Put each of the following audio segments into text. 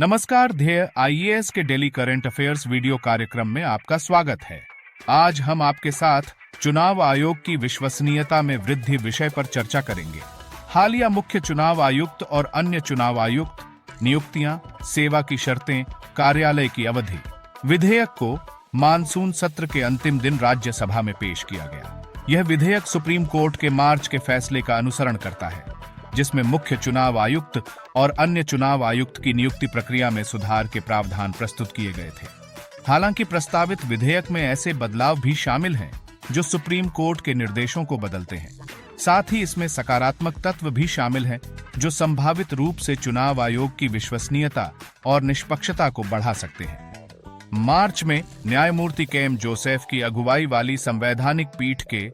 नमस्कार। ध्येय आईएएस के डेली करंट अफेयर्स वीडियो कार्यक्रम में आपका स्वागत है। आज हम आपके साथ चुनाव आयोग की विश्वसनीयता में वृद्धि विषय पर चर्चा करेंगे। हालिया मुख्य चुनाव आयुक्त और अन्य चुनाव आयुक्त, नियुक्तियां, सेवा की शर्तें, कार्यालय की अवधि। विधेयक को मानसून सत्र के अंतिम दिन राज्यसभा में पेश किया गया। यह विधेयक सुप्रीम कोर्ट के मार्च के फैसले का अनुसरण करता है, जिसमें मुख्य चुनाव आयुक्त और अन्य चुनाव आयुक्त की नियुक्ति प्रक्रिया में सुधार के प्रावधान प्रस्तुत किए गए थे। हालांकि प्रस्तावित विधेयक में ऐसे बदलाव भी शामिल हैं जो सुप्रीम कोर्ट के निर्देशों को बदलते हैं। साथ ही इसमें सकारात्मक तत्व भी शामिल हैं जो संभावित रूप से चुनाव आयोग की विश्वसनीयता और निष्पक्षता को बढ़ा सकते हैं। मार्च में न्यायमूर्ति के.एम. जोसेफ की अगुवाई वाली संवैधानिक पीठ के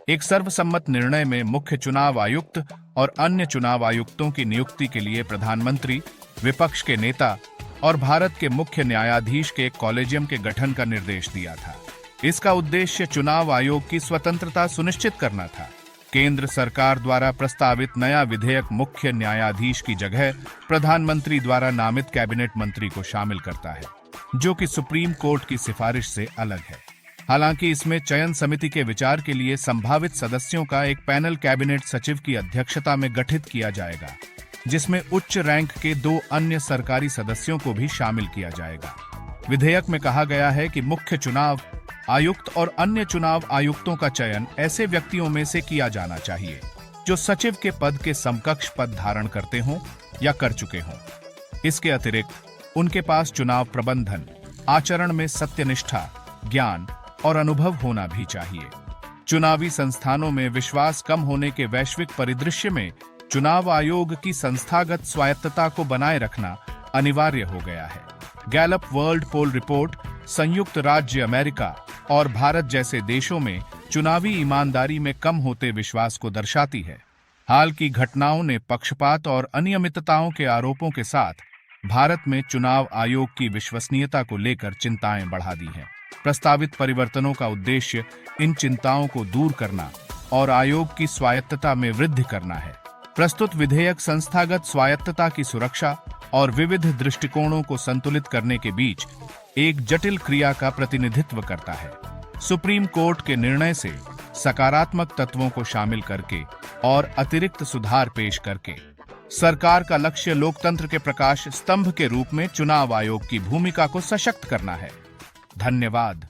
एक सर्वसम्मत निर्णय में मुख्य चुनाव आयुक्त और अन्य चुनाव आयुक्तों की नियुक्ति के लिए प्रधानमंत्री, विपक्ष के नेता और भारत के मुख्य न्यायाधीश के एक कॉलेजियम के गठन का निर्देश दिया था। इसका उद्देश्य चुनाव आयोग की स्वतंत्रता सुनिश्चित करना था। केंद्र सरकार द्वारा प्रस्तावित नया विधेयक मुख्य न्यायाधीश की जगह प्रधानमंत्री द्वारा नामित कैबिनेट मंत्री को शामिल करता है, जो कि सुप्रीम कोर्ट की सिफारिश से अलग है। हालांकि इसमें चयन समिति के विचार के लिए संभावित सदस्यों का एक पैनल कैबिनेट सचिव की अध्यक्षता में गठित किया जाएगा, जिसमें उच्च रैंक के 2 अन्य सरकारी सदस्यों को भी शामिल किया जाएगा। विधेयक में कहा गया है कि मुख्य चुनाव आयुक्त और अन्य चुनाव आयुक्तों का चयन ऐसे व्यक्तियों में से किया जाना चाहिए जो सचिव के पद के समकक्ष पद धारण करते हों या कर चुके हों। इसके अतिरिक्त उनके पास चुनाव प्रबंधन, आचरण में सत्यनिष्ठा, ज्ञान और अनुभव होना भी चाहिए। चुनावी संस्थानों में विश्वास कम होने के वैश्विक परिदृश्य में चुनाव आयोग की संस्थागत स्वायत्तता को बनाए रखना अनिवार्य हो गया है। गैलप वर्ल्ड पोल रिपोर्ट संयुक्त राज्य अमेरिका और भारत जैसे देशों में चुनावी ईमानदारी में कम होते विश्वास को दर्शाती है। हाल की घटनाओं ने पक्षपात और अनियमितताओं के आरोपों के साथ भारत में चुनाव आयोग की विश्वसनीयता को लेकर चिंताएं बढ़ा दी हैं। प्रस्तावित परिवर्तनों का उद्देश्य इन चिंताओं को दूर करना और आयोग की स्वायत्तता में वृद्धि करना है। प्रस्तुत विधेयक संस्थागत स्वायत्तता की सुरक्षा और विविध दृष्टिकोणों को संतुलित करने के बीच एक जटिल क्रिया का प्रतिनिधित्व करता है। सुप्रीम कोर्ट के निर्णय से सकारात्मक तत्वों को शामिल करके और अतिरिक्त सुधार पेश करके सरकार का लक्ष्य लोकतंत्र के प्रकाश स्तंभ के रूप में चुनाव आयोग की भूमिका को सशक्त करना है। धन्यवाद।